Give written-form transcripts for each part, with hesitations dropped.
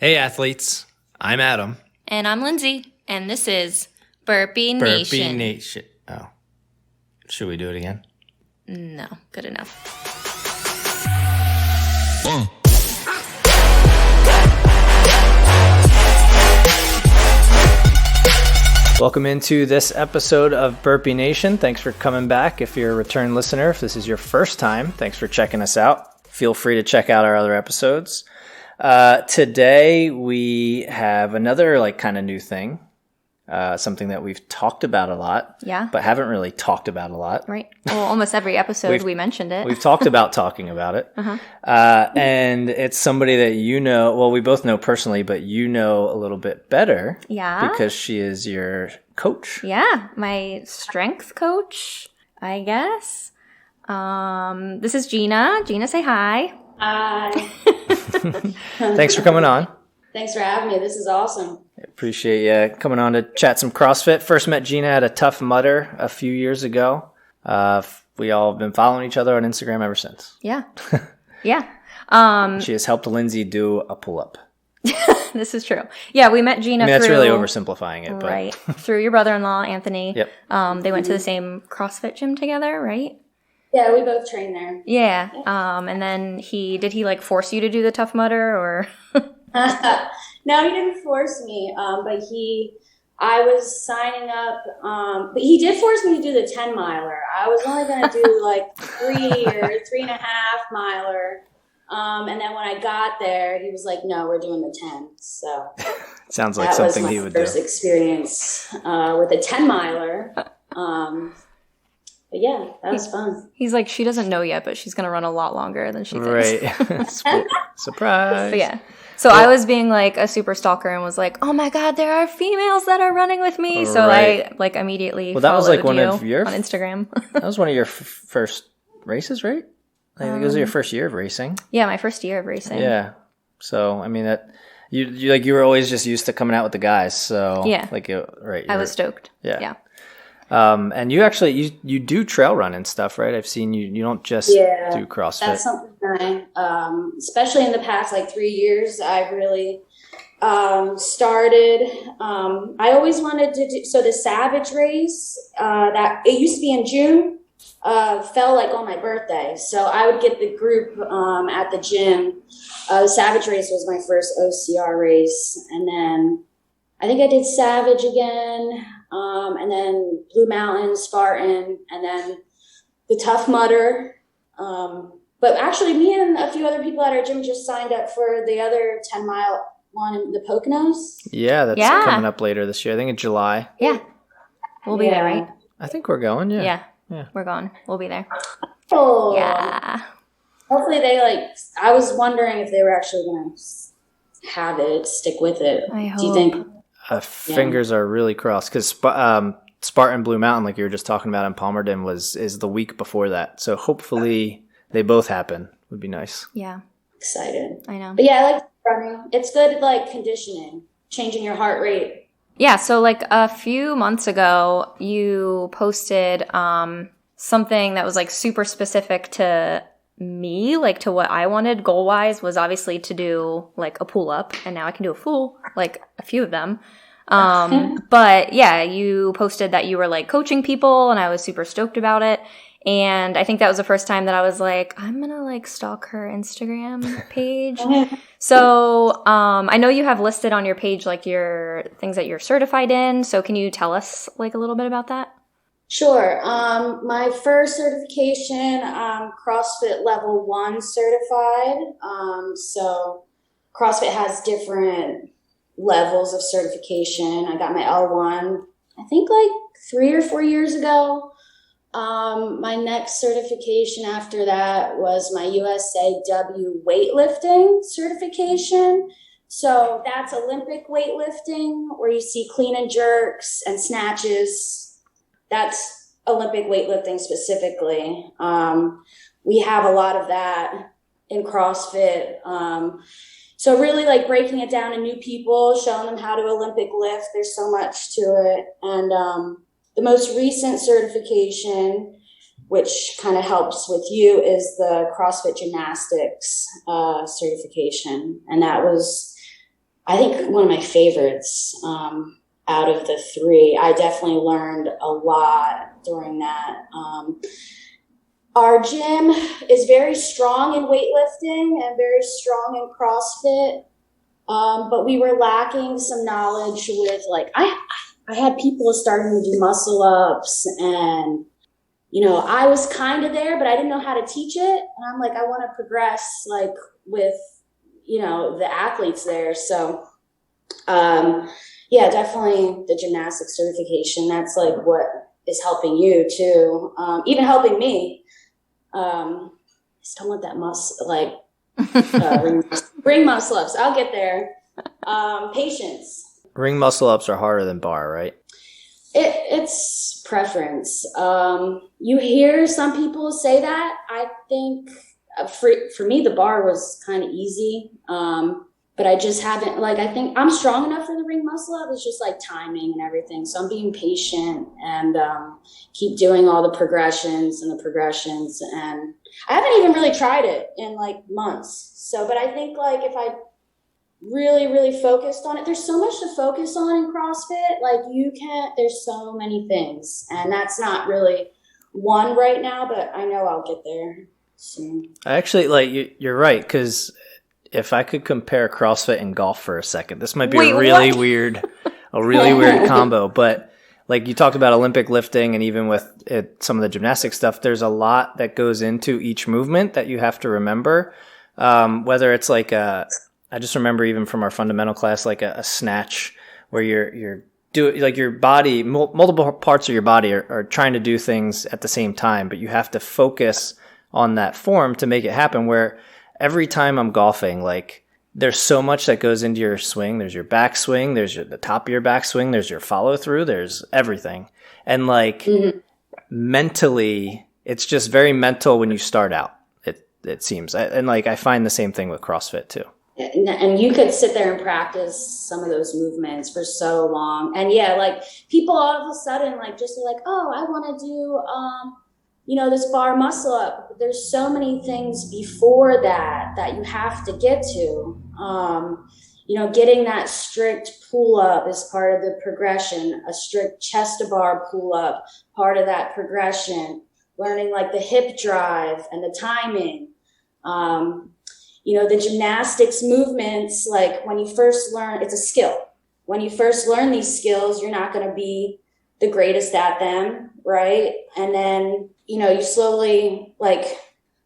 Hey athletes, I'm Adam. And I'm Lindsey, and this is Burpee Burpee Nation. Nation. Oh. Should we do it again? No, good enough. Welcome into this episode of Burpee Nation. Thanks for coming back. If you're a return listener, if this is your first time, thanks for checking us out. Feel free to check out our other episodes. Today we have another kind of new thing, something that we've talked about a lot, but haven't really talked about a lot. Right. Well, almost every episode we mentioned it. We've talked about talking about it. And it's somebody that you know, well, we both know personally, but you know a little bit better. Yeah. Because she is your coach. Yeah. My strength coach, I guess. This is Gina. Gina, say hi. Hi. Thanks for coming on. Thanks for having me. This is awesome. I appreciate you coming on to chat some CrossFit. First met Gina at a Tough Mudder a few years ago. We all have been following each other on Instagram ever since. Yeah. Yeah. She has helped Lindsey do a pull-up. This is true. Yeah, we met Gina that's through... really oversimplifying it. But. Right. Through your brother-in-law, Anthony. Yep. They went to the same CrossFit gym together, right? Yeah, we both train there. Yeah. And then did he force you to do the Tough Mudder or? No, he didn't force me. But I was signing up. But he did force me to do the 10 miler. I was only going to do 3 or 3.5 miler. And then when I got there, he was like, no, we're doing the 10. So sounds like something he would do. That was my first experience with a 10 miler. But yeah, that was fun. He's like, she doesn't know yet, but she's going to run a lot longer than she thinks. Right. Surprise. But yeah. So I was being a super stalker and was like, oh my God, there are females that are running with me. So I immediately that was followed one you of your on Instagram. That was one of your first races, right? I think it was your first year of racing. Yeah, my first year of racing. Yeah. So, I mean, that you were always just used to coming out with the guys. So, yeah. Right. I was stoked. Yeah. And you actually, you do trail run and stuff, right? I've seen you don't just do CrossFit. That's something especially in the past 3 years, I've really started. I always wanted to do, so the Savage race, that it used to be in June, fell on my birthday. So I would get the group at the gym. The Savage race was my first OCR race. And then I think I did Savage again. And then Blue Mountain, Spartan, and then the Tough Mudder. But actually, me and a few other people at our gym just signed up for the other 10-mile one in the Poconos. Yeah, that's coming up later this year. I think in July. Yeah. We'll be there, right? I think we're going, Yeah. We're going. We'll be there. Oh. Yeah. Hopefully I was wondering if they were actually going to have it, stick with it. I hope. Do you think? Fingers are really crossed because Spartan Blue Mountain, like you were just talking about in Palmerton, is the week before that. So hopefully they both happen. Would be nice. Yeah. Excited. I know. But yeah, I like running. It's good conditioning, changing your heart rate. Yeah. So a few months ago, you posted something that was super specific to me, to what I wanted goal wise was obviously to do a pull up, and now I can do a full, a few of them. But yeah, you posted that you were coaching people, and I was super stoked about it. And I think that was the first time that I was I'm gonna stalk her Instagram page. So I know you have listed on your page your things that you're certified in. So can you tell us a little bit about that? Sure. My first certification, CrossFit Level 1 certified. So CrossFit has different levels of certification. I got my L1, I think 3 or 4 years ago. My next certification after that was my USAW weightlifting certification. So that's Olympic weightlifting, where you see clean and jerks and snatches. That's Olympic weightlifting specifically. We have a lot of that in CrossFit. So really breaking it down to new people, showing them how to Olympic lift. There's so much to it. And the most recent certification, which kind of helps with you, is the CrossFit Gymnastics certification. And that was I think one of my favorites out of the three. I definitely learned a lot during that. Our gym is very strong in weightlifting and very strong in CrossFit, but we were lacking some knowledge with, like, I had people starting to do muscle ups, and I was kind of there, but I didn't know how to teach it. And I'm like, I want to progress, like, with the athletes there. So yeah, definitely the gymnastics certification. That's like what is helping you too, even helping me. I just don't want that ring muscle ups. I'll get there. Patience. Ring muscle ups are harder than bar, right? It's preference. You hear some people say that. I think for me, the bar was kind of easy. But I just haven't, like, I think I'm strong enough for the ring muscle up. It's just like timing and everything. So I'm being patient and keep doing all the progressions. And I haven't even really tried it in like months. So, but I think like if I really, really focused on it, there's so much to focus on in CrossFit. Like there's so many things, and that's not really one right now, but I know I'll get there soon. I actually, like, you're right. 'Cause if I could compare CrossFit and golf for a second, this might be a really weird combo, but like you talked about Olympic lifting, and even with some of the gymnastic stuff, there's a lot that goes into each movement that you have to remember. Whether it's like I just remember even from our fundamental class, like a snatch where you're doing, like, your body, multiple parts of your body are trying to do things at the same time, but you have to focus on that form to make it happen. Where every time I'm golfing, like, there's so much that goes into your swing. There's your back swing, there's the top of your back swing, there's your follow through, there's everything. And like mentally, it's just very mental when you start out, it seems. And like, I find the same thing with CrossFit too. And you could sit there and practice some of those movements for so long. And yeah, like, people all of a sudden, like, just are like, oh, I want to do, this bar muscle up. There's so many things before that you have to get to. Getting that strict pull up is part of the progression, a strict chest to bar pull up, part of that progression, learning like the hip drive and the timing. The gymnastics movements, like, when you first learn, it's a skill. When you first learn these skills, you're not going to be the greatest at them, right? And then, you slowly, like,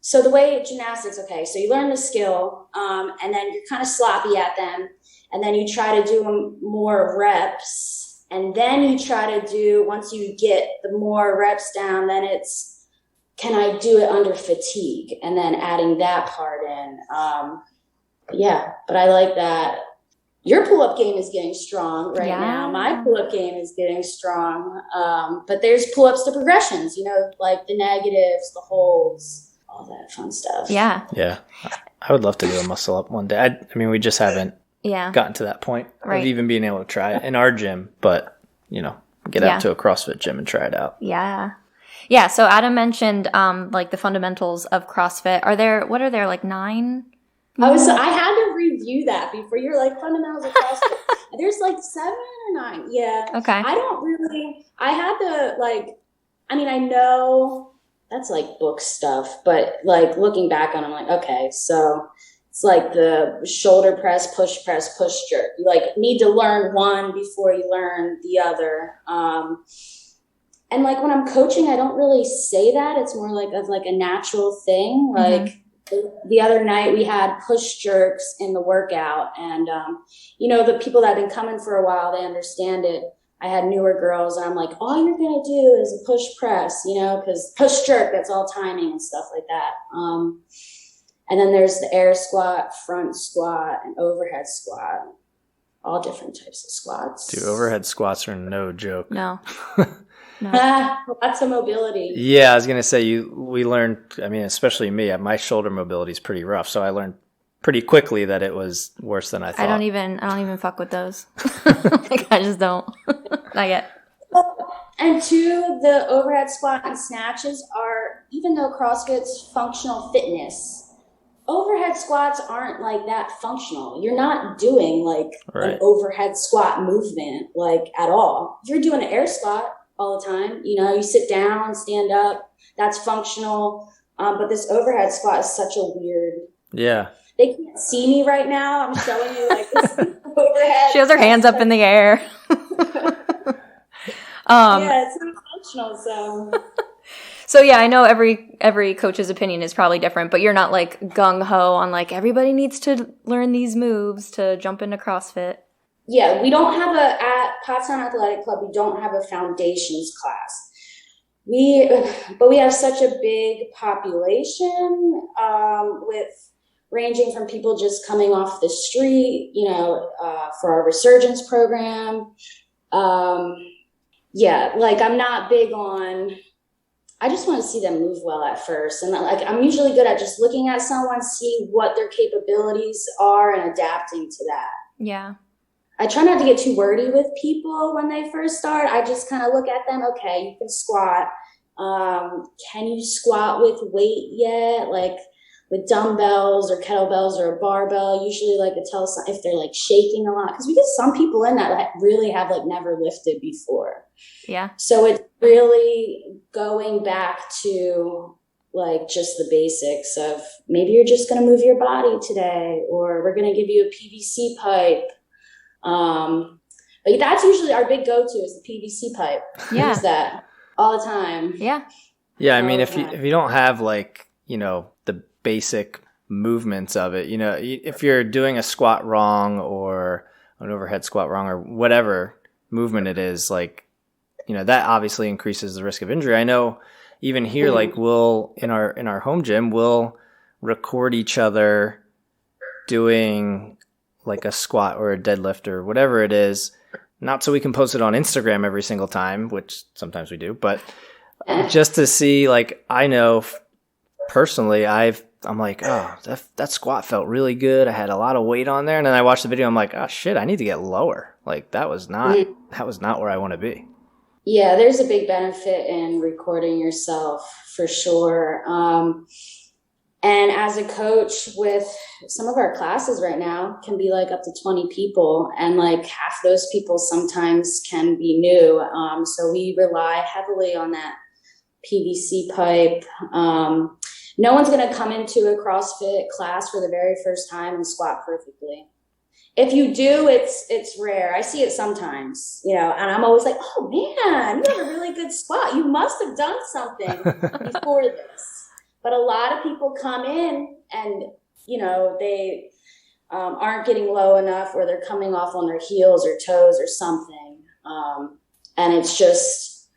so the way gymnastics, okay, so you learn the skill, and then you're kind of sloppy at them, and then you try to do more reps, and then you try to do, once you get the more reps down, then it's, can I do it under fatigue? And then adding that part in. Yeah, but I like that. Your pull-up game is getting strong right now. My pull-up game is getting strong. But there's pull-ups to progressions, like the negatives, the holds, all that fun stuff. Yeah. Yeah. I would love to do a muscle up one day. I mean, we just haven't gotten to that point of even being able to try it in our gym, but, get out to a CrossFit gym and try it out. Yeah. Yeah. So Adam mentioned, like, the fundamentals of CrossFit. What are there, like 9? I had to review that before. You're like, fundamentals of CrossFit. There's like 7 or 9. Yeah. Okay. I had to, like, I mean, I know that's like book stuff, but like looking back on it, I'm like, okay, so it's like the shoulder press, push jerk. You like need to learn one before you learn the other. And like when I'm coaching, I don't really say that. It's more like a natural thing. Like, the other night we had push jerks in the workout, and the people that have been coming for a while, they understand it. I had newer girls, and I'm like, all you're gonna do is a push press, because push jerk, that's all timing and stuff like that. And then there's the air squat, front squat, and overhead squat, all different types of squats. Dude, overhead squats are no joke. No. Lots of mobility. Yeah, I was gonna say we learned. I mean, especially me, my shoulder mobility is pretty rough, so I learned pretty quickly that it was worse than I thought. I don't even fuck with those. Like, I just don't. Not yet. And two, the overhead squat and snatches are, even though CrossFit's functional fitness, overhead squats aren't like that functional. You're not doing like Right. an overhead squat movement like at all. If you're doing an air squat all the time, you sit down, stand up, that's functional. But this overhead squat is such a weird. Yeah. They can't see me right now. I'm showing you like this overhead. She has her hands up in the air. Yeah, it's not functional, so. So yeah, I know every coach's opinion is probably different, but you're not like gung-ho on like everybody needs to learn these moves to jump into CrossFit. Yeah, we don't have at Pottstown Athletic Club, we don't have a foundations class. But we have such a big population, with ranging from people just coming off the street, for our Resurgence program. Yeah, like I'm not big on, I just want to see them move well at first. And like, I'm usually good at just looking at someone, see what their capabilities are and adapting to that. Yeah. I try not to get too wordy with people when they first start. I just kind of look at them. Okay, you can squat. Can you squat with weight yet? Like with dumbbells or kettlebells or a barbell, usually like to tell if they're like shaking a lot. Because we get some people in that really have like never lifted before. Yeah. So it's really going back to like just the basics of maybe you're just going to move your body today, or we're going to give you a PVC pipe. But that's usually our big go-to is the PVC pipe. Yeah. Use that all the time. Yeah. Yeah. I mean, if you don't have like, the basic movements of it, if you're doing a squat wrong or an overhead squat wrong or whatever movement it is, like, that obviously increases the risk of injury. I know even here, like we'll, in our home gym, we'll record each other doing like a squat or a deadlift or whatever it is, not so we can post it on Instagram every single time, which sometimes we do, but just to see, like, I know personally, I'm like, oh, that squat felt really good. I had a lot of weight on there. And then I watched the video. I'm like, oh shit, I need to get lower. Like that was not where I want to be. Yeah, there's a big benefit in recording yourself for sure. And as a coach with some of our classes right now can be like up to 20 people, and like half those people sometimes can be new. So we rely heavily on that PVC pipe. No one's going to come into a CrossFit class for the very first time and squat perfectly. If you do, it's rare. I see it sometimes, and I'm always like, oh man, you have a really good squat. You must have done something before this. But a lot of people come in and, they aren't getting low enough, or they're coming off on their heels or toes or something. And it's just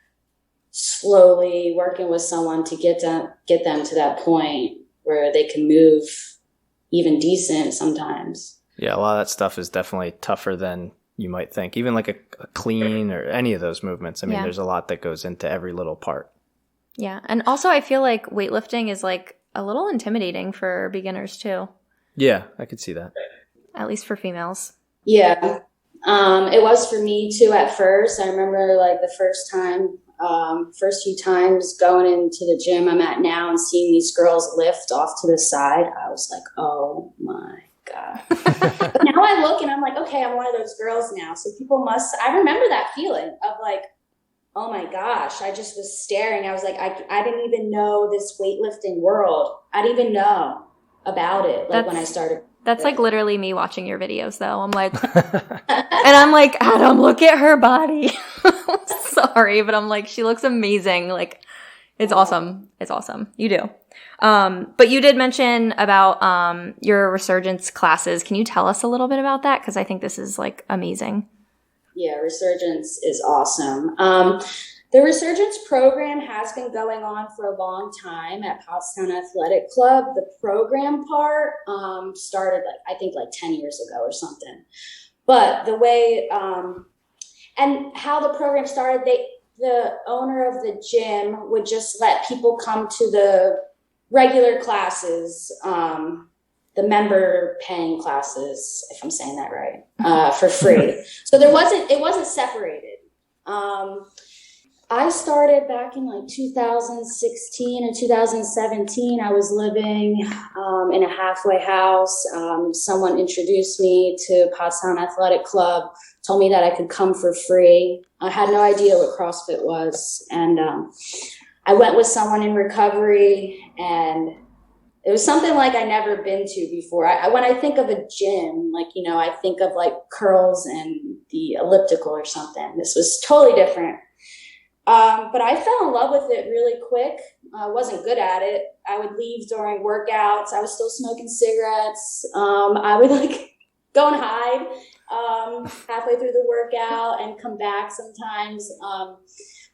slowly working with someone to get them to that point where they can move even decent sometimes. Yeah, a lot of that stuff is definitely tougher than you might think. Even like a clean or any of those movements. I mean, there's a lot that goes into every little part. Yeah. And also I feel like weightlifting is like a little intimidating for beginners too. Yeah, I could see that. At least for females. Yeah. It was for me too at first. I remember like the first few times going into the gym I'm at now and seeing these girls lift off to the side. I was like, oh my God. But now I look and I'm like, okay, I'm one of those girls now. So I remember that feeling of like, oh my gosh, I just was staring. I was like, I didn't even know this weightlifting world. I didn't even know about it. Like when I started. That's like literally me watching your videos though. I'm like, and I'm like, Adam, look at her body. Sorry, but I'm like, she looks amazing. Like it's awesome. It's awesome. You do. But you did mention about, your Resurgence classes. Can you tell us a little bit about that? 'Cause I think this is like amazing. Yeah, Resurgence is awesome. The Resurgence program has been going on for a long time at Pottstown Athletic Club. The program part started I think 10 years ago or something. But the way and how the program started, the owner of the gym would just let people come to the regular classes, the member paying classes, if I'm saying that right, for free. So it wasn't separated. I started back in like 2016 and 2017. I was living in a halfway house. Someone introduced me to Pottstown Athletic Club, told me that I could come for free. I had no idea what CrossFit was. And I went with someone in recovery, and it was something like I never been to before. When I think of a gym, like, you know, I think of like curls and the elliptical or something. This was totally different. But I fell in love with it really quick. I wasn't good at it. I would leave during workouts. I was still smoking cigarettes. I would like go and hide halfway through the workout and come back sometimes.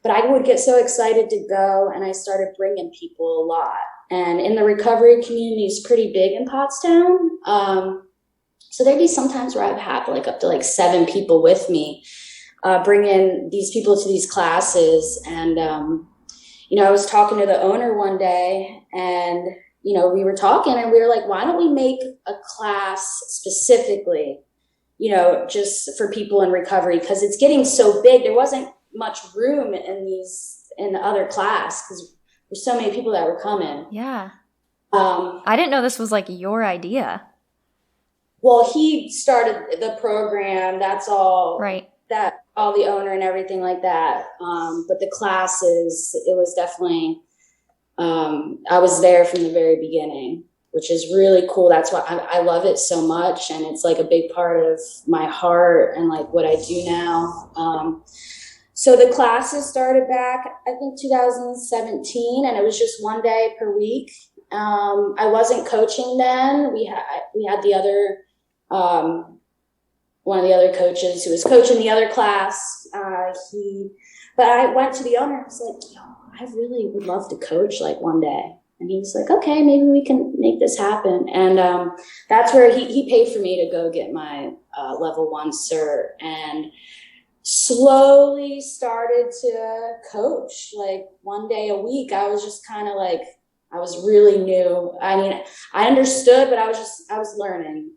But I would get so excited to go, and I started bringing people a lot. And in the recovery community is pretty big in Pottstown. So there'd be sometimes where I'd have like up to like 7 people with me. Bring in these people to these classes. And, you know, I was talking to the owner one day, and, you know, we were talking and we were like, why don't we make a class specifically, you know, just for people in recovery? Because it's getting so big. There wasn't much room in the other class because there's so many people that were coming. Yeah. I didn't know this was like your idea. Well, he started the program. That's all. Right. That all the owner and everything like that. But the classes, it was definitely, I was there from the very beginning, which is really cool. That's why I love it so much. And it's like a big part of my heart and like what I do now. So the classes started back, I think 2017, and it was just 1 day per week. I wasn't coaching then. We had the other, one of the other coaches who was coaching the other class. But I went to the owner and was like, yo, I really would love to coach like one day. And he was like, okay, maybe we can make this happen. And that's where he paid for me to go get my level 1 cert, and slowly started to coach like 1 day a week. I was just kind of like, I was really new. I mean, I understood, but I was learning.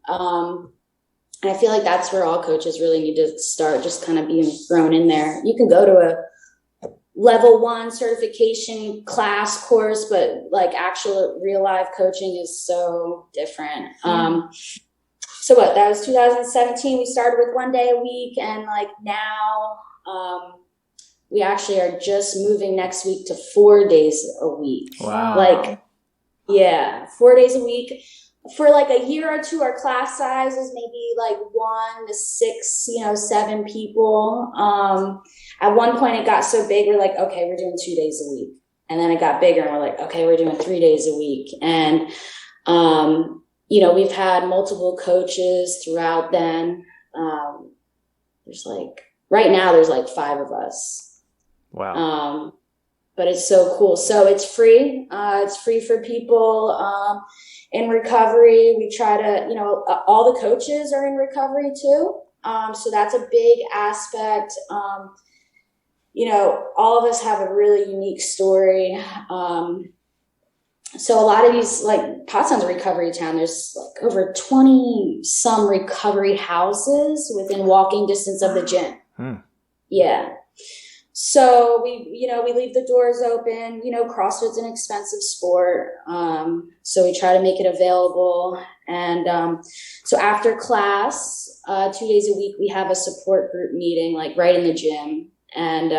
And I feel like that's where all coaches really need to start, just kind of being thrown in there. You can go to a level 1 certification class course, but like actual real life coaching is so different. So that was 2017. We started with 1 day a week, and like now we actually are just moving next week to 4 days a week. Wow. Like, yeah, 4 days a week. For like a year or two, our class size was maybe like 1 to 6, 7 people. At one point it got so big, we're like, okay, we're doing 2 days a week. And then it got bigger and we're like, okay, we're doing 3 days a week. And, we've had multiple coaches throughout then. Right now there's like 5 of us. Wow. But it's so cool. So it's free. It's free for people in recovery. We try to, all the coaches are in recovery too. So that's a big aspect. All of us have a really unique story. So a lot of these, like Pottstown's a recovery town. There's like over 20 some recovery houses within walking distance of the gym. Yeah. So we leave the doors open. CrossFit's an expensive sport. So we try to make it available. And so after class, 2 days a week, we have a support group meeting, like right in the gym. And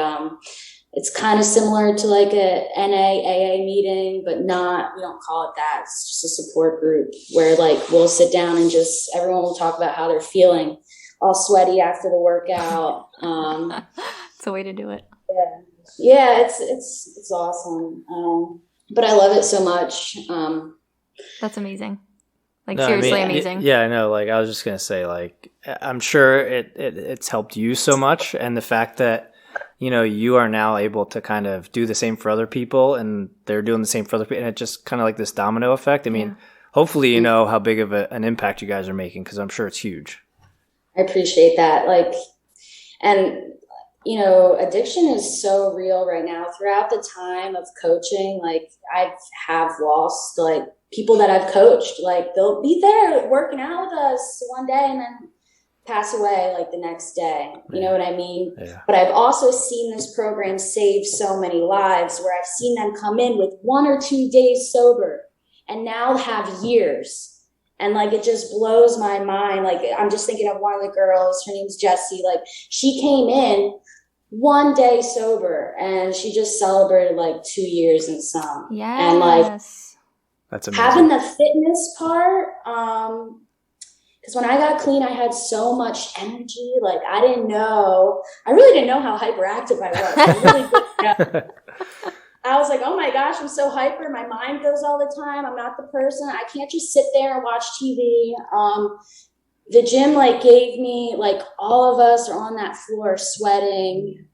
it's kind of similar to like a NAAA meeting, but we don't call it that. It's just a support group where like we'll sit down and just everyone will talk about how they're feeling, all sweaty after the workout. It's a way to do it. Yeah, it's awesome. But I love it so much. That's amazing. Seriously amazing. Yeah, I know. Like I was just gonna say, like I'm sure it's helped you so much, and the fact that you are now able to kind of do the same for other people, and they're doing the same for other people, and it just kind of like this domino effect. I mean, hopefully you know how big of an impact you guys are making, because I'm sure it's huge. I appreciate that. Addiction is so real right now. Throughout the time of coaching, like I have lost like people that I've coached, like they'll be there working out with us one day and then pass away like the next day. You know what I mean? Yeah. But I've also seen this program save so many lives where I've seen them come in with 1 or 2 days sober and now have years. And like, it just blows my mind. Like, I'm just thinking of one of the girls, her name's Jessie. Like, she came in 1 day sober and she just celebrated like 2 years and some. Yes. And like, that's amazing. having the fitness part, because when I got clean, I had so much energy. Like, I really didn't know how hyperactive I was. I really didn't know. I was like, oh my gosh, I'm so hyper. My mind goes all the time. I'm not the person. I can't just sit there and watch TV. The gym like gave me, like, all of us are on that floor sweating.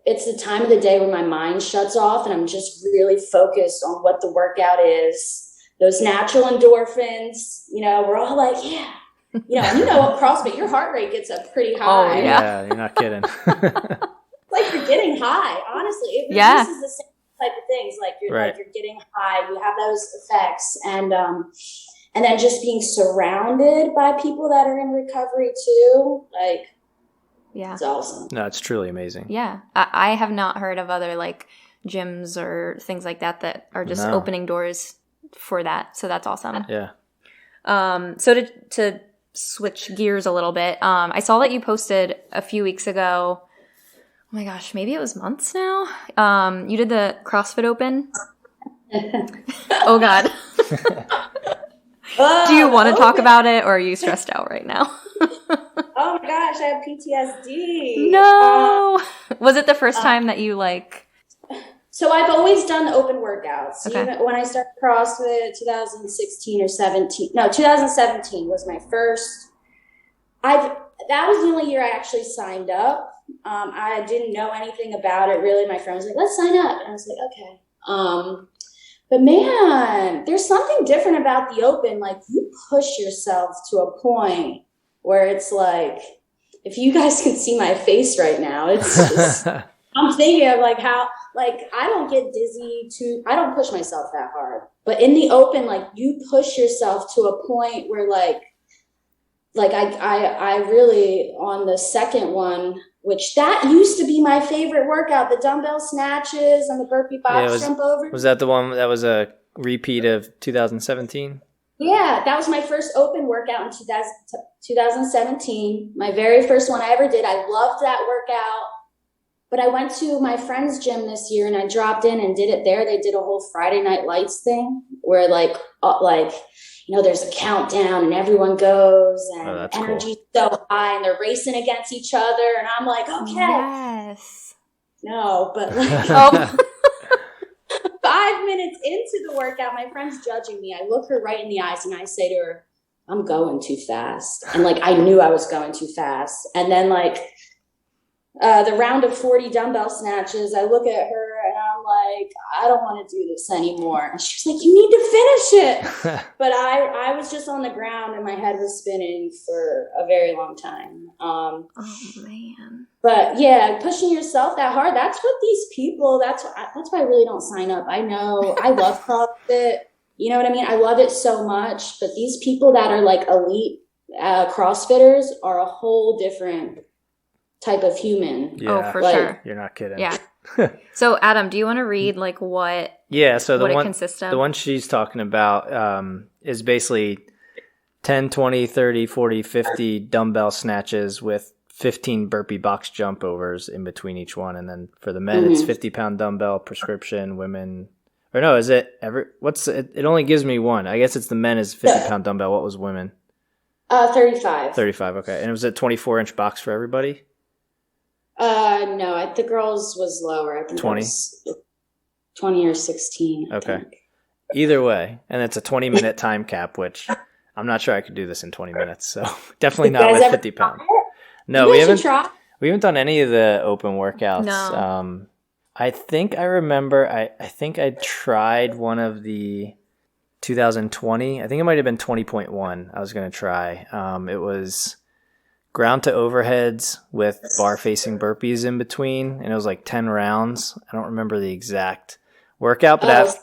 It's the time of the day when my mind shuts off and I'm just really focused on what the workout is. Those natural endorphins, you know, we're all like, yeah. You know, CrossFit, your heart rate gets up pretty high. Oh, yeah, you're not kidding. Like, you're getting high, honestly. It reduces the same type of things. Like, you're getting high. You have those effects. And then just being surrounded by people that are in recovery too, like, it's awesome. No, it's truly amazing. Yeah. I have not heard of other like gyms or things like that are just opening doors for that. So that's awesome. Yeah. So to switch gears a little bit, I saw that you posted a few weeks ago. Oh my gosh, maybe it was months now. You did the CrossFit Open. Oh God. Do you want to talk about it, or are you stressed out right now? Oh my gosh, I have PTSD. No. Was it the first time that you like? So I've always done open workouts. Okay. Even when I started CrossFit, 2016 or 17. No, 2017 was my first. That was the only year I actually signed up. I didn't know anything about it really. My friend was like, let's sign up. And I was like, okay. But man, there's something different about the open. Like, you push yourself to a point where it's like, if you guys can see my face right now, it's just, I'm thinking of like how, like, I don't get dizzy I don't push myself that hard. But in the open, like, you push yourself to a point where like I really, on the second one, which that used to be my favorite workout, the dumbbell snatches and the burpee box jump over. Was that the one that was a repeat of 2017? Yeah, that was my first open workout in 2017. My very first one I ever did. I loved that workout. But I went to my friend's gym this year and I dropped in and did it there. They did a whole Friday Night Lights thing where you know, there's a countdown and everyone goes and energy's so high and they're racing against each other. And I'm like, okay. Yes. No, but like 5 minutes into the workout, my friend's judging me. I look her right in the eyes and I say to her, I'm going too fast. And like, I knew I was going too fast. And then like the round of 40 dumbbell snatches, I look at her and I'm like, I don't want to do this anymore. And she's like, you need to finish it. But I was just on the ground and my head was spinning for a very long time. Oh man. But yeah, pushing yourself that hard, that's what these people, that's why I really don't sign up. I know I love CrossFit. You know what I mean? I love it so much, but these people that are like elite CrossFitters are a whole different type of human. Yeah. Oh, for sure. You're not kidding. Yeah. So Adam, do you want to read like what? Yeah. So what it consists of? The one she's talking about is basically 10, 20, 30, 40, 50 dumbbell snatches with 15 burpee box jump overs in between each one. And then for the men, it's 50-pound dumbbell prescription. Women, or no, is it it only gives me one. I guess it's the men is 50-pound dumbbell. What was women? 35. 35. Okay. And it was a 24-inch box for everybody? No, the girls was lower. I think 20? It was 20 or 16. Okay. Either way. And it's a 20-minute time cap, which I'm not sure I could do this in 20 minutes. So definitely not with 50 pounds. No, we haven't done any of the open workouts. No. I think I remember, I think I tried one of the 2020. I think it might have been 20.1 I was going to try. It was ground to overheads with bar facing burpees in between, and it was like 10 rounds. I don't remember the exact workout, but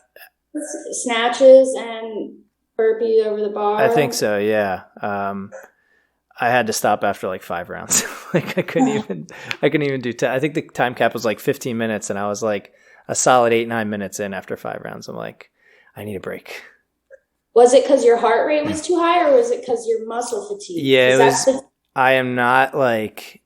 snatches and burpee over the bar. I think so, yeah. I had to stop after like 5 rounds. Like I couldn't even do 10. I think the time cap was like 15 minutes and I was like a solid 8-9 minutes in after 5 rounds. I'm like, I need a break. Was it because your heart rate was too high or was it because your muscle fatigue? Yeah, it was. I am not like,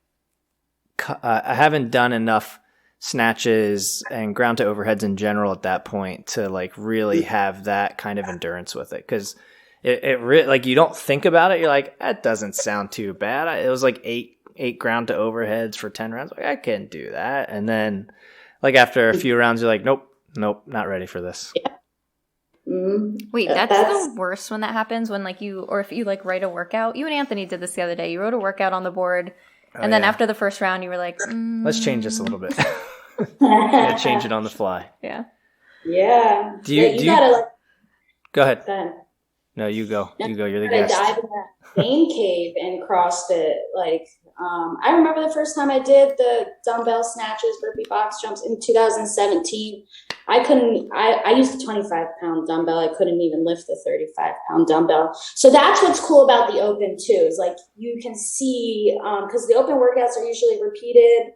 I haven't done enough snatches and ground to overheads in general at that point to like really have that kind of endurance with it. Cause like you don't think about it. You're like, that doesn't sound too bad. It was like eight ground to overheads for 10 rounds. Like I can do that. And then like after a few rounds, you're like, nope, not ready for this. Yeah. Mm-hmm. Wait, that's the worst when that happens, when like if you like write a workout. You and Anthony did this the other day. You wrote a workout on the board and then after the first round you were like, let's change this a little bit. Yeah, change it on the fly. Yeah. Yeah. Do you gotta like go ahead. No, you go. You're the guest. Dive in that pain cave in CrossFit. Like, I remember the first time I did the dumbbell snatches, burpee box jumps in 2017. I used a 25-pound dumbbell. I couldn't even lift the 35-pound dumbbell. So that's what's cool about the open too, is like you can see, because the open workouts are usually repeated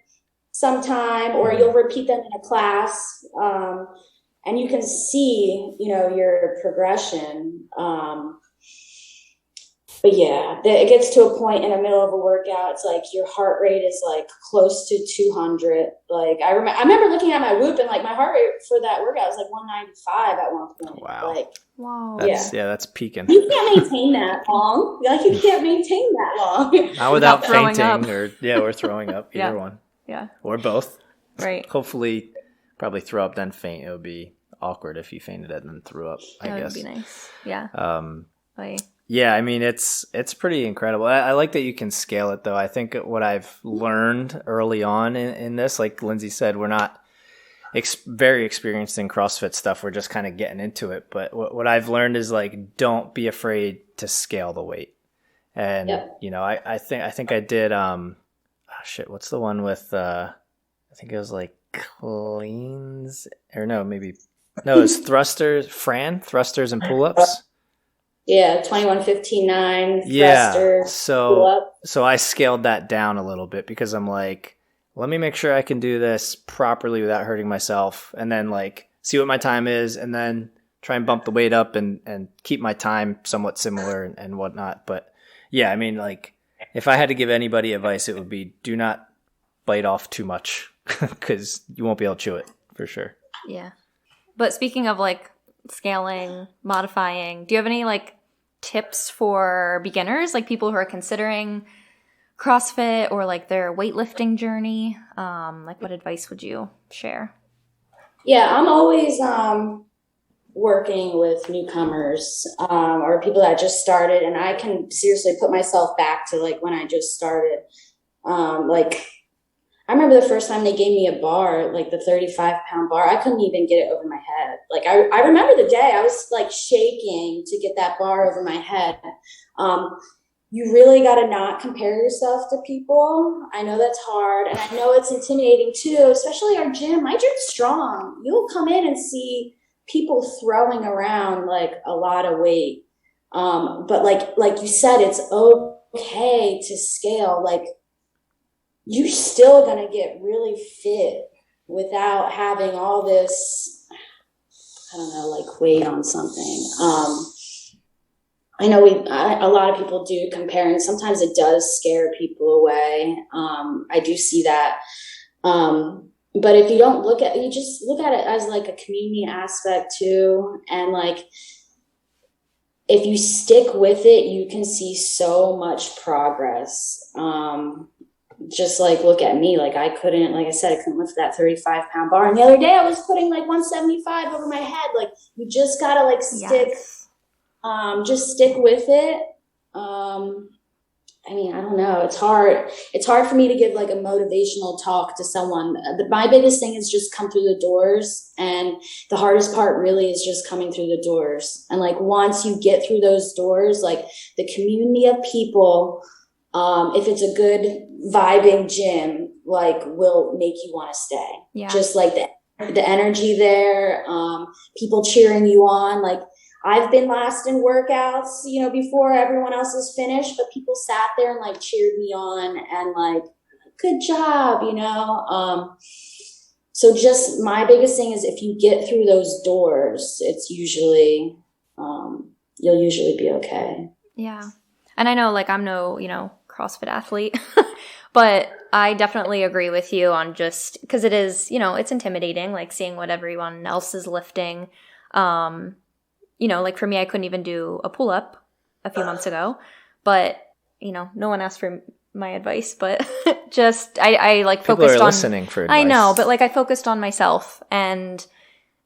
sometime, or you'll repeat them in a class. And you can see, your progression. But yeah, it gets to a point in the middle of a workout. It's like your heart rate is like close to 200. Like I remember looking at my Whoop and like my heart rate for that workout was like 195 at one point. Wow. Like, wow. That's peaking. You can't maintain that long. Like you can't maintain that long. Not without fainting or throwing up. Either one. Yeah. Or both. Right. Hopefully, probably throw up then faint. It would be awkward if you fainted and then threw up. I guess. That would be nice. Yeah. Yeah, I mean it's pretty incredible. I like that you can scale it though. I think what I've learned early on in this, like Lindsey said, we're not very experienced in CrossFit stuff. We're just kind of getting into it. But what I've learned is like, don't be afraid to scale the weight. And I think I did. What's the one with? I think it was like cleans or it's thrusters and pull-ups. Yeah, 21, 15, 9, yeah. thrusters, so I scaled that down a little bit because I'm like, let me make sure I can do this properly without hurting myself, and then like see what my time is, and then try and bump the weight up and keep my time somewhat similar and whatnot. But yeah, I mean, like if I had to give anybody advice, it would be do not bite off too much because you won't be able to chew it for sure. Yeah. But speaking of like scaling, modifying, do you have any like tips for beginners, like people who are considering CrossFit or like their weightlifting journey? Like what advice would you share? Yeah, I'm always working with newcomers or people that just started, and I can seriously put myself back to like when I just started. Like I remember the first time they gave me a bar, like the 35-pound bar, I couldn't even get it over my head. Like I remember the day I was like shaking to get that bar over my head. You really got to not compare yourself to people. I know that's hard, and I know it's intimidating too, especially our gym. My gym's strong. You'll come in and see people throwing around like a lot of weight. But like you said, it's okay to scale. Like you're still going to get really fit without having all this, I don't know, like weight on something. I know a lot of people do compare, and sometimes it does scare people away. I do see that. But if you don't you just look at it as like a community aspect too. And like, if you stick with it, you can see so much progress. Just like, look at me. Like I couldn't lift that 35-pound bar. And the other day I was putting like 175 over my head. Like you just gotta like stick, just stick with it. I mean, I don't know. It's hard. It's hard for me to give like a motivational talk to someone. My biggest thing is just come through the doors. And the hardest part really is just coming through the doors. And like, once you get through those doors, like the community of people, if it's a good vibing gym, like will make you want to stay. Yeah. Just like the energy there, people cheering you on. Like I've been last in workouts, before everyone else is finished, but people sat there and like cheered me on and like, good job, So just my biggest thing is if you get through those doors, it's usually, you'll usually be okay. Yeah. And I know like I'm no, CrossFit athlete, but I definitely agree with you on just because it is, it's intimidating, like seeing what everyone else is lifting. Like for me, I couldn't even do a pull-up a few months ago, but, no one asked for my advice, but just, I like People focused are on listening for advice. I know, but like I focused on myself and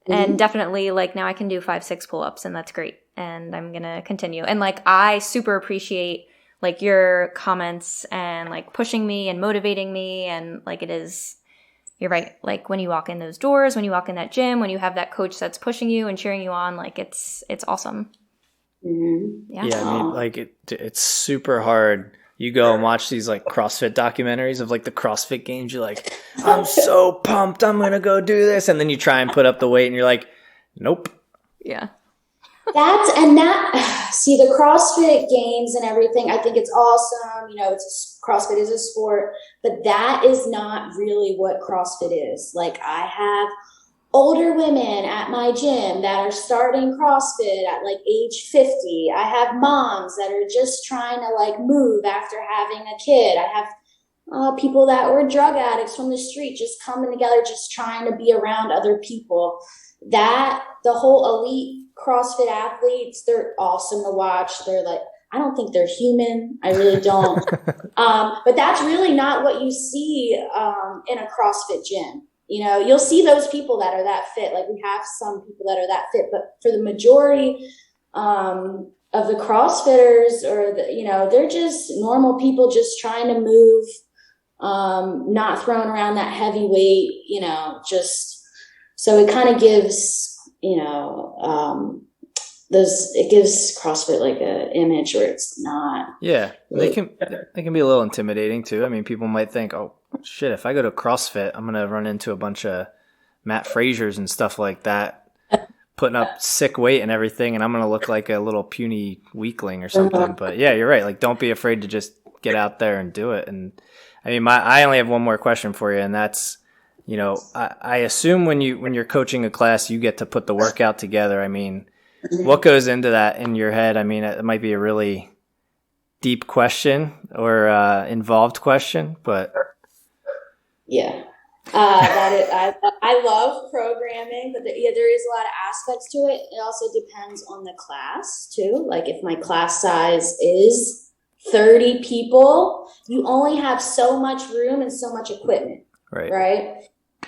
definitely like now I can do 5-6 pull-ups and that's great. And I'm going to continue. And like, I super appreciate like your comments and like pushing me and motivating me. And like, you're right. Like when you walk in those doors, when you walk in that gym, when you have that coach that's pushing you and cheering you on, like it's awesome. Mm-hmm. Yeah. Yeah. I mean, like it's super hard. You go and watch these like CrossFit documentaries of like the CrossFit games. You're like, I'm so pumped. I'm going to go do this. And then you try and put up the weight and you're like, nope. Yeah. See the CrossFit games and everything. I think it's awesome. CrossFit is a sport, but that is not really what CrossFit is. Like I have older women at my gym that are starting CrossFit at like age 50. I have moms that are just trying to like move after having a kid. I have people that were drug addicts from the street just coming together, just trying to be around other people. That the whole elite CrossFit athletes, they're awesome to watch. They're like, I don't think they're human. I really don't. But that's really not what you see in a CrossFit gym. You'll see those people that are that fit. Like we have some people that are that fit, but for the majority of the CrossFitters they're just normal people just trying to move, not throwing around that heavy weight, so it kind of gives, it gives CrossFit like an image where it's not. Yeah, they can be a little intimidating too. I mean, people might think, oh shit, if I go to CrossFit, I'm gonna run into a bunch of Matt Frasers and stuff like that, putting up sick weight and everything, and I'm gonna look like a little puny weakling or something. But yeah, you're right. Like, don't be afraid to just get out there and do it. And I mean, I only have one more question for you, and that's, I assume when you're coaching a class, you get to put the workout together. I mean, what goes into that in your head? I mean, it might be a really deep question or involved question, but yeah, I love programming, but there is a lot of aspects to it. It also depends on the class too. Like if my class size is 30 people, you only have so much room and so much equipment, right?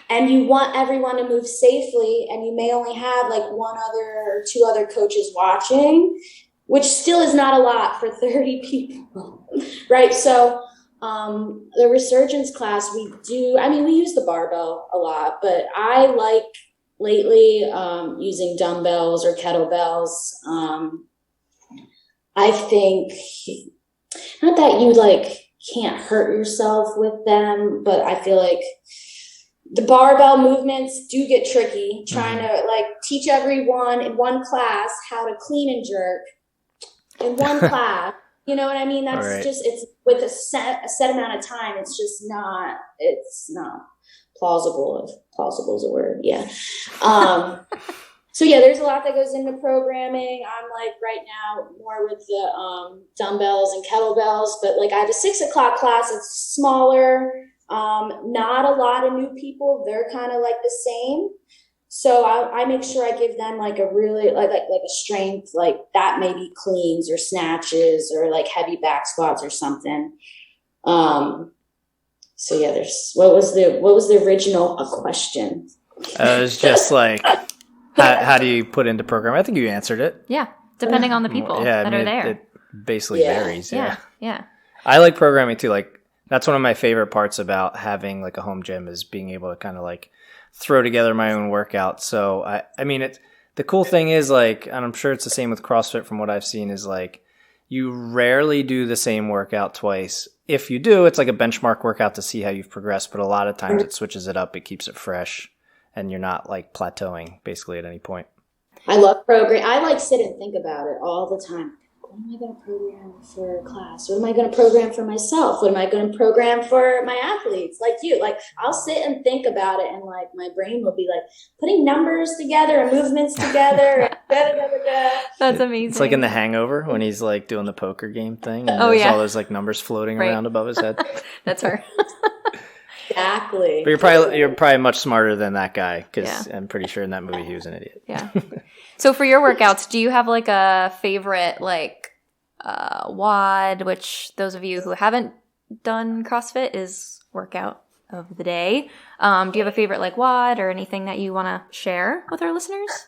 And you want everyone to move safely, and you may only have like one other or two other coaches watching, which still is not a lot for 30 people, right? So the Resurgence class, we use the barbell a lot, but I like lately using dumbbells or kettlebells. I think not that you like can't hurt yourself with them, but I feel like the barbell movements do get tricky, trying to like teach everyone in one class how to clean and jerk in one class. You know what I mean? That's just, it's with a set amount of time. It's not plausible, if plausible is a word. Yeah. So yeah, there's a lot that goes into programming. I'm like right now more with the dumbbells and kettlebells, but like I have a 6 o'clock class. It's smaller. Not a lot of new people. They're kind of like the same. So I make sure I give them like a really like a strength, like that maybe cleans or snatches or like heavy back squats or something. So yeah, what was the original question? It was just like, how do you put into program? I think you answered it. Yeah, depending on the people that are there. It basically varies. Yeah. I like programming too. Like that's one of my favorite parts about having like a home gym is being able to kind of like throw together my own workout. So I mean, the cool thing is like, and I'm sure it's the same with CrossFit from what I've seen, is like you rarely do the same workout twice. If you do, it's like a benchmark workout to see how you've progressed, but a lot of times it switches it up, it keeps it fresh, and you're not like plateauing basically at any point. I love program. I like sit and think about it all the time. What am I going to program for class? What am I going to program for myself? What am I going to program for my athletes? Like you, like I'll sit and think about it, and like my brain will be like putting numbers together and movements together. And That's amazing. It's like in The Hangover when he's like doing the poker game thing. And there's all those like numbers floating around above his head. That's her. Exactly. But you're probably much smarter than that guy, because I'm pretty sure in that movie he was an idiot. Yeah. So for your workouts, do you have like a favorite like WOD, which those of you who haven't done CrossFit is workout of the day. Do you have a favorite like WOD or anything that you want to share with our listeners?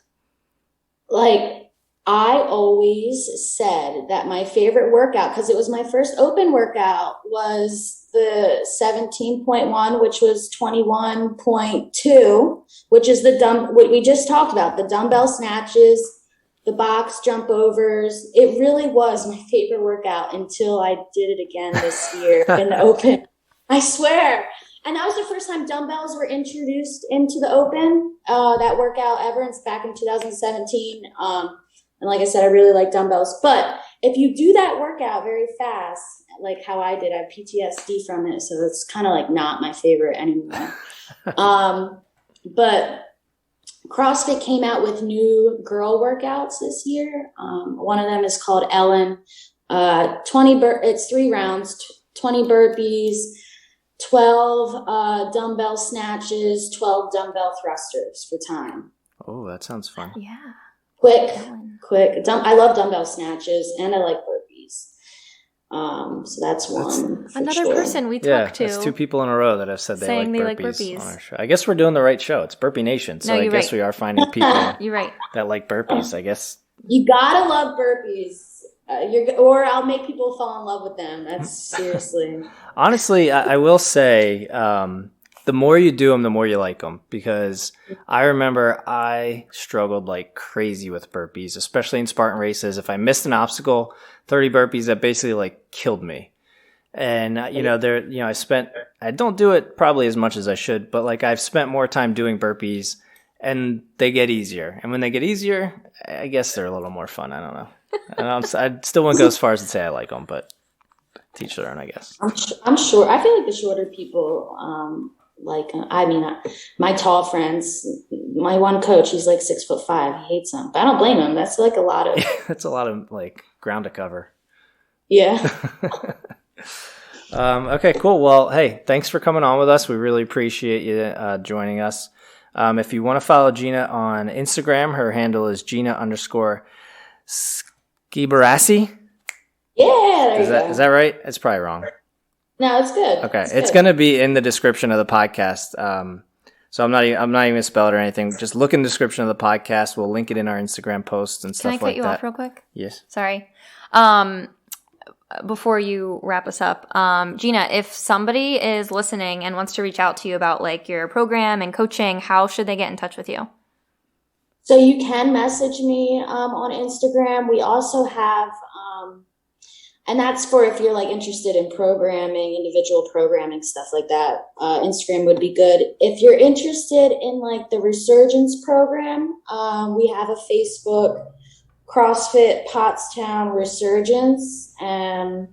Like I always said that my favorite workout, because it was my first open workout, was the 17.1, which was 21.2, which is what we just talked about, the dumbbell snatches, the box jump overs. It really was my favorite workout until I did it again this year in the open. I swear. And that was the first time dumbbells were introduced into the open, that workout ever. It's back in 2017. And like I said, I really like dumbbells. But if you do that workout very fast, like how I did, I have PTSD from it. So it's kind of like not my favorite anymore. But CrossFit came out with new girl workouts this year. One of them is called Ellen. It's 3 rounds, 20 burpees, 12 dumbbell snatches, 12 dumbbell thrusters for time. Oh, that sounds fun. Yeah. Quick. I love dumbbell snatches, and I like burpees. So that's one. Another person we talked to. That's 2 people in a row that have said they like burpees on our show. I guess we're doing the right show. It's Burpee Nation, so I guess we are finding people you're right. that like burpees, I guess. You gotta love burpees. Or I'll make people fall in love with them. That's seriously. Honestly, I will say, the more you do them, the more you like them, because I remember I struggled like crazy with burpees, especially in Spartan races. If I missed an obstacle, 30 burpees, that basically like killed me. And, I don't do it probably as much as I should, but like I've spent more time doing burpees and they get easier. And when they get easier, I guess they're a little more fun. I don't know. I still won't go as far as to say I like them, but teach their own, I guess. I'm sure. I feel like the shorter people, my tall friends, my one coach, he's like 6'5". He hates them, but I don't blame him. That's like a lot of. That's a lot of like ground to cover. Yeah. Okay, cool. Well, hey, thanks for coming on with us. We really appreciate you joining us. If you want to follow Gina on Instagram, her handle is Gina_Sciabarassi. Yeah, is that right? It's probably wrong. No, it's good. Okay, it's going to be in the description of the podcast. So I'm not even going to spell it or anything. Just look in the description of the podcast. We'll link it in our Instagram posts and stuff like that. Can I cut you off real quick? Yes. Sorry. Before you wrap us up, Gina, if somebody is listening and wants to reach out to you about like your program and coaching, how should they get in touch with you? So you can message me on Instagram. We also have, and that's for if you're like interested in programming, individual programming, stuff like that. Instagram would be good. If you're interested in like the Resurgence program, we have a Facebook, CrossFit Pottstown Resurgence, and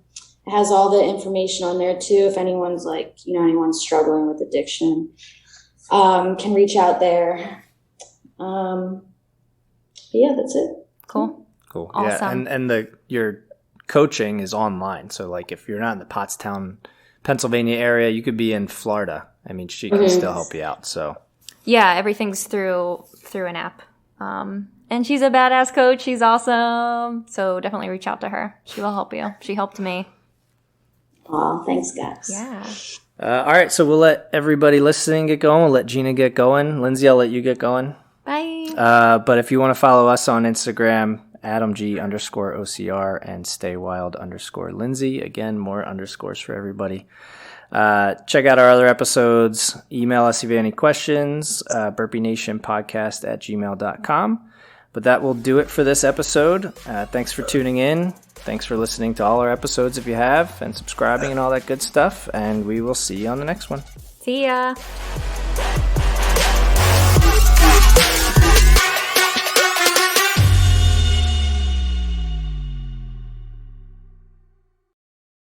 it has all the information on there too. If anyone's like, anyone's struggling with addiction, can reach out there. But yeah, that's it. Cool. Awesome. Yeah, and your coaching is online. So like if you're not in the Pottstown, Pennsylvania area, you could be in Florida. I mean, she can still help you out. So yeah, everything's through an app. And she's a badass coach. She's awesome. So definitely reach out to her. She will help you. She helped me. Oh, thanks, guys. Yeah. All right. So we'll let everybody listening get going. We'll let Gina get going. Lindsey, I'll let you get going. Bye. But if you want to follow us on Instagram, AdamG_OCR and StayWild_Lindsey. Again, more underscores for everybody. Check out our other episodes. Email us if you have any questions. burpeenationpodcast@gmail.com. But that will do it for this episode. Thanks for tuning in. Thanks for listening to all our episodes if you have, and subscribing and all that good stuff. And we will see you on the next one. See ya.